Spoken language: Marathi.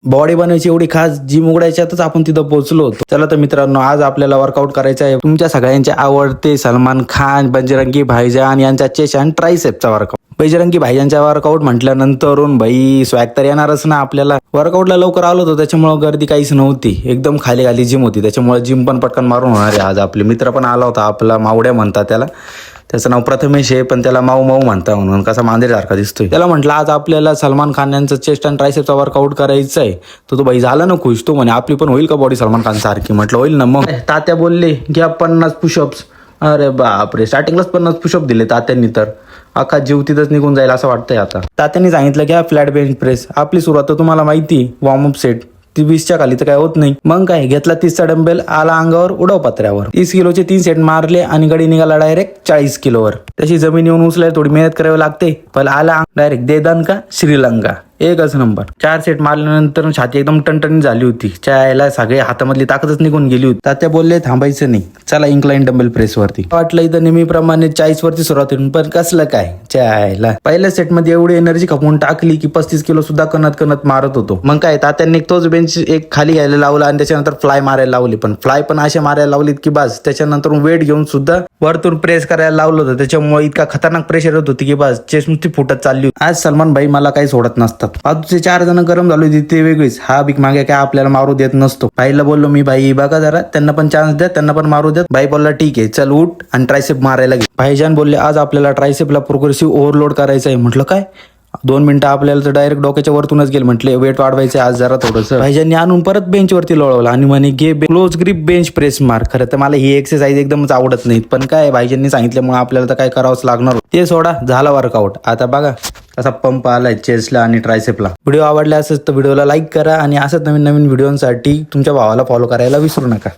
बॉडी बनवायची एवढी खास जिम उघडायच्यातच आपण तिथं पोहोचलो होतो. चला तर मित्रांनो, आज आपल्याला वर्कआउट करायचं आहे तुमच्या सगळ्यांचे आवडते सलमान खान, बजरंगी भाईजान यांचा चेस्ट आणि ट्रायसेपचा वर्कआउट. बजरंगी भाईजानचा वर्कआउट म्हटल्यानंतर भाई स्वॅग तर येणारच ना आपल्याला. वर्कआउटला लवकर आलो होतो त्याच्यामुळे गर्दी काहीच नव्हती, एकदम खाली खाली जिम होती, त्याच्यामुळे जिम पण पटकन मारून होणार आहे. आज आपले मित्र पण आला होता, आपला मावड्या म्हणतात त्याला, त्याचं नाव प्रथमेश आहे पण त्याला माऊ माऊ म्हणता, म्हणून कसा मांदेसारखा दिसतोय. त्याला म्हटलं आज आपल्याला सलमान खान यांचं चेस्ट आणि ट्रायसेपचा वर्कआउट करायचं आहे. तो भाई झाला ना खुश, तो म्हणे आपली पण होईल का बॉडी सलमान खान सारखी. म्हटलं होईल ना. मग तात्या बोलले घ्या 50 पुशअप्स. अरे बापरे, स्टार्टिंगलाच 50 पुशअप दिले तात्यांनी, तर अख्खा जीव तिथंच निघून जाईल असं वाटतंय. आता तात्यांनी सांगितलं घ्या फ्लॅट बेंच प्रेस. आपली सुरुवात तर तुम्हाला माहिती, वॉर्मअप सेट ती 20च्या खाली तर काय होत नाही. मग काय घेतला 30चा डंबेल, आला अंगावर, उडव पत्र्यावर. 30 किलोचे 3 सेट मारले आणि गडी निघाला डायरेक्ट 40 किलोवर. तशी जमीन येऊन उचलायला थोडी मेहनत करावी लागते, पण आला डायरेक्ट देदान का श्रीलंका, एकच नंबर. 4 सेट मारल्यानंतर छाती एकदम टणटणी झाली होती, चायला सगळे हातामधली ताकदच निघून गेली होती. तात्या बोलले थांबायचं नाही, चला इन्क्लाइन डंबेल प्रेस वरती. वाटलं इथं नेहमीप्रमाणे 40 वरती सुरुवात होईल, पण कसलं काय चायला. पहिल्या सेट मध्ये एवढी एनर्जी खपवून टाकली की 35 किलो सुद्धा कणत कणत मारत होतो. मग काय तात्यांनी तोच बेंच एक खाली घ्यायला लावला आणि त्याच्यानंतर फ्लाय मारायला लावली, पण फ्लाय पण असे मारायला लावलीत की बस. त्याच्यानंतर वेट घेऊन सुद्धा वरतून प्रेस करायला लावलं होतं, त्याच्यामुळे इतका खतरनाक प्रेशर होत होती की बस चेस्ट नुसती फुटत चालली होती. आज सलमान भाई मला काही सोडत नसतात. बाजूचे 4 जण गरम झाले होते ते वेगळीच. हा भीक मागे काय आपल्याला मारू देत नसतो. भाईला बोललो मी, भाई बघा जरा त्यांना पण चान्स द्या, त्यांना पण मारू द्या. भाई बोलला ठीक आहे चल उठ आणि ट्रायसेप मारायला घे. भाईजान बोलले आज आपल्याला ट्रायसेपला प्रोग्रेसिव्ह ओव्हरलोड करायचं आहे. म्हटलं काय 2 मिनिटं आपल्याला तर डायरेक्ट डोक्याच्या वरतूनच गेले. म्हटले वेट वाढवायचं आज जरा थोडंसं. भाईजांनी आणून परत बेंच वरती लोळवला आणि म्हणे घे क्लोज ग्रिप बेंच प्रेस मार. खरं तर मला ही एक्सरसाइज एकदमच आवडत नाही, पण काय भाईजांनी सांगितल्यामुळे आपल्याला तर काय करावंच लागणार. ते सोडा, झाला वर्कआउट. आता बघा कसा पंप आलाय चेस्टला आणि ट्रायसेपला. व्हिडिओ आवडला असेल तर व्हिडिओला लाईक करा आणि असंच नवीन नवीन व्हिडिओसाठी तुमच्या भावाला फॉलो करायला विसरू नका.